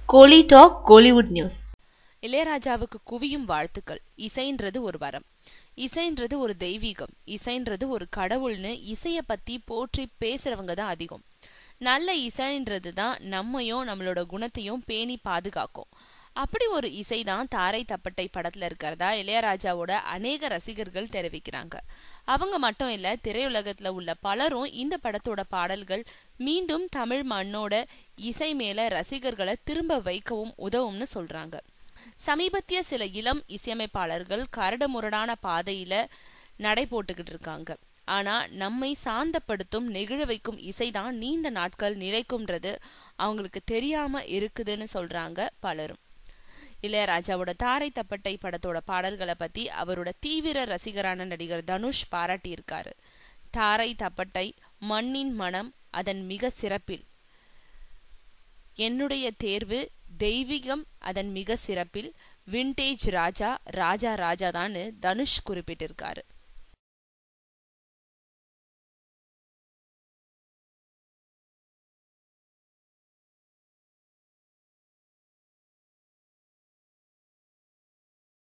கோலி talk Kollywood news. இளையராஜாவுக்கு குவியும் வாழ்த்துக்கள். இசைன்றது ஒரு வரம், இசைன்றது ஒரு தெய்வீகம், இசைன்றது ஒரு கடவுள்னு இசைய பத்தி போற்றி பேசுறவங்க தான் அதிகம். நல்ல இசைன்றது தான் நம்மையும் நம்மளோட குணத்தையும் பேணி பாதுகாக்கும். அப்படி ஒரு இசை தான் தாரை தப்பட்டை படத்துல இருக்கிறதா இளையராஜாவோட அநேக ரசிகர்கள் தெரிவிக்கிறாங்க. அவங்க மட்டும் இல்ல, திரையுலகத்துல உள்ள பலரும் இந்த படத்தோட பாடல்கள் மீண்டும் தமிழ் மண்ணோட இசை மேல ரசிகர்களை திரும்ப வைக்கவும் உதவும்னு சொல்றாங்க. சமீபத்திய சில இளம் இசையமைப்பாளர்கள் கரடுமுரடான பாதையில நடை போட்டுக்கிட்டு இருக்காங்க. ஆனா நம்மை சாந்தப்படுத்தும் நெகிழ வைக்கும் இசைதான் நீண்ட நாட்கள் நிலைக்கும்ன்றது அவங்களுக்கு தெரியாம இருக்குதுன்னு சொல்றாங்க பலரும். இளையராஜாவோட தாரை தப்பட்டை படத்தோட பாடல்களை பத்தி அவரோட தீவிர ரசிகரான நடிகர் தனுஷ் பாராட்டி இருக்காரு. தாரை தப்பட்டை, மண்ணின் மனம் அதன் மிக சிறப்பில், என்னுடைய தேர்வு தெய்வீகம் அதன் மிக சிறப்பில், விண்டேஜ் ராஜா ராஜா ராஜா தான் தனுஷ் குறிப்பிட்டிருக்காரு.